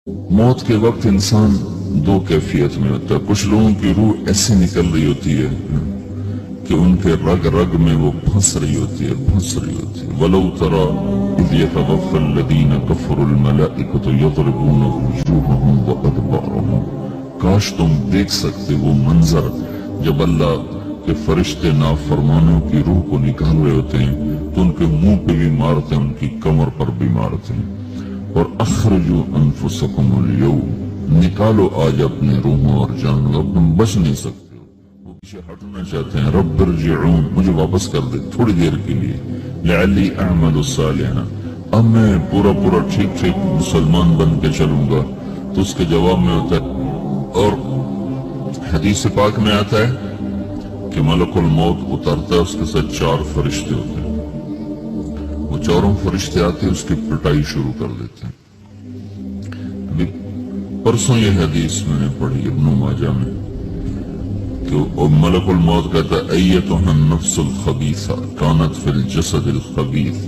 موت کے وقت انسان دو کیفیت میں ہوتا ہے. کچھ لوگوں کی روح ایسے نکل رہی ہوتی ہے کہ ان کے رگ رگ میں وہ پھنس رہی ہوتی ہے. وَلَوْ تَرَى إِذْ يَتَوَفَّى الَّذِينَ كَفَرُوا الْمَلَائِكَةُ يَضْرِبُونَ وُجُوهَهُمْ وَأَدْبَارَهُمْ. کاش تم دیکھ سکتے وہ منظر جب اللہ کے فرشتے نافرمانوں کی روح کو نکال رہے ہوتے ہیں تو ان کے منہ پہ بھی مارتے ہیں, ان کی کمر پر بھی مارتے ہیں. اور اخرجوا انفسکم اليوم, نکالو آج اپنے روحوں اور جانو, اب تم بچ نہیں سکتے ہو. وہ پیچھے ہٹنا چاہتے ہیں, رب ارجعون, مجھے واپس کر دے تھوڑی دیر کے لیے, لعلی اعمل صالحا, اب میں پورا ٹھیک مسلمان بن کے چلوں گا. تو اس کے جواب میں ہوتا ہے, اور حدیث پاک میں آتا ہے کہ ملک الموت اترتا ہے, اس کے ساتھ 4 فرشتے ہوتے ہیں. وہ 4 فرشتے آتے ہیں, اس کی پٹائی شروع کر دیتے ہیں. ابھی پرسوں یہ حدیث میں نے پڑھی ابن ماجہ میں کہ ملک الموت کہتا ہے ایتها النفس الخبیثہ کانت فی الجسد الخبیث,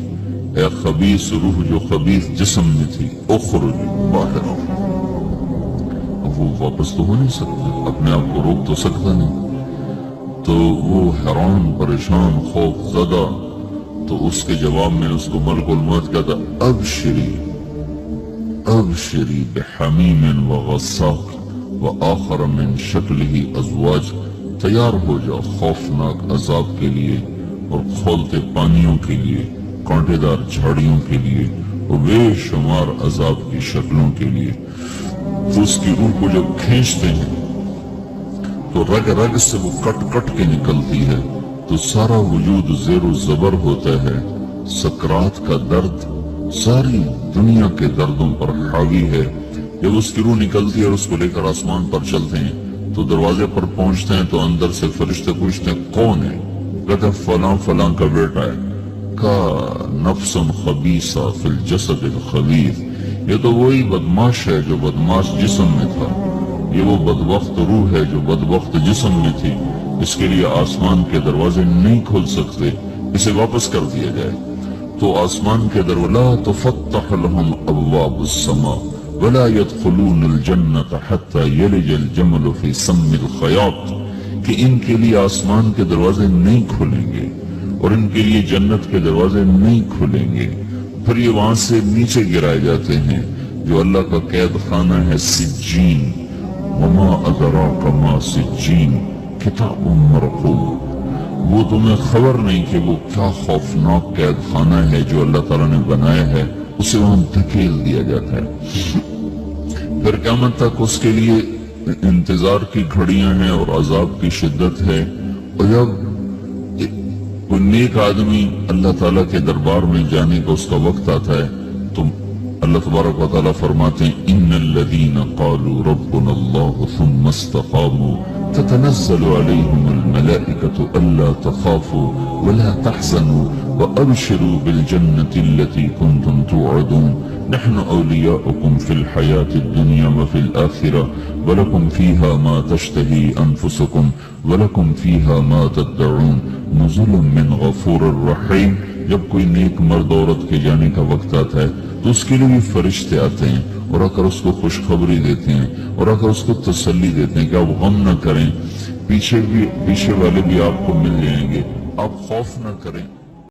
اے خبیث روح جو خبیث جسم میں تھی, اخرج باہر. اب وہ واپس تو ہو نہیں سکتا, اپنے آپ کو روک تو سکتا نہیں. تو وہ حیران, پریشان, خوف زدہ. تو اس کے جواب میں اس کو ملک الموت کہتا ابشری بحمیم وغساق وآخر من شکلہ ازواج, تیار ہو جاؤ خوفناک عذاب کے لیے اور کھولتے پانیوں کے لیے, کانٹے دار جھاڑیوں کے لیے اور بے شمار عذاب کی شکلوں کے لیے. تو اس کی روح کو جب کھینچتے ہیں تو رگ رگ سے وہ کٹ کے نکلتی ہے, تو سارا وجود زیر و زبر ہوتا ہے. سکرات کا درد ساری دنیا کے دردوں پر حاوی ہے. جب اس کی روح نکلتی ہے اور اس کو لے کر آسمان پر چلتے ہیں تو دروازے پر پہنچتے ہیں تو اندر سے فرشتے پوچھتے ہیں کون ہے؟ کہتے ہیں فلاں کا بیٹا ہے. کا نفس خبیثہ فی الجسد الخبیث, یہ تو وہی بدماش ہے جو بدماش جسم میں تھا, یہ وہ بدبخت روح ہے جو بدبخت جسم میں تھی. اس کے لیے آسمان کے دروازے نہیں کھول سکتے, اسے واپس کر دیا جائے. تو آسمان کے دروازے لا تفتح لهم ابواب السماء ولا يدخلون الجنة حتى يلج الجمل في سم الخياط, کہ ان کے لیے آسمان کے دروازے نہیں کھلیں گے اور ان کے لیے جنت کے دروازے نہیں کھلیں گے. پھر یہ وہاں سے نیچے گرائے جاتے ہیں جو اللہ کا قید خانہ ہے سجین. وما ادراک ما سجین کتاب مرقوم, وہ تمہیں خبر نہیں کہ وہ کیا خوفناک قید خانہ ہے جو اللہ تعالیٰ نے بنایا ہے, اسے وہاں دھکیل دیا جاتا ہے. پھر قیامت تک اس کے لیے انتظار کی گھڑیاں ہیں اور عذاب کی شدت ہے. اور جب کوئی نیک آدمی اللہ تعالیٰ کے دربار میں جانے کا اس کا وقت آتا ہے تو اللہ تبارک و تعالیٰ فرماتے ہیں ان الذین قالوا ربنا اللہ ثم استقاموا تتنزل علیہم الملائکة الا تخافوا ولا تحزنوا وابشروا بالجنة التي كنتم توعدون نحن اولیاؤکم فی الحیاة الدنیا وفی الآخرة ولکم فیہا ما تشتہی انفسکم ولکم فیہا ما تدعون نزل من غفور الرحیم. جب کوئی نیک مرد عورت کے جانے کا وقت آتا ہے تو اس کے لیے بھی فرشتے آتے ہیں اور آ کر اس کو خوشخبری دیتے ہیں اور آ کر اس کو تسلی دیتے ہیں کہ آپ غم نہ کریں, پیچھے والے بھی آپ کو مل جائیں گے, آپ خوف نہ کریں.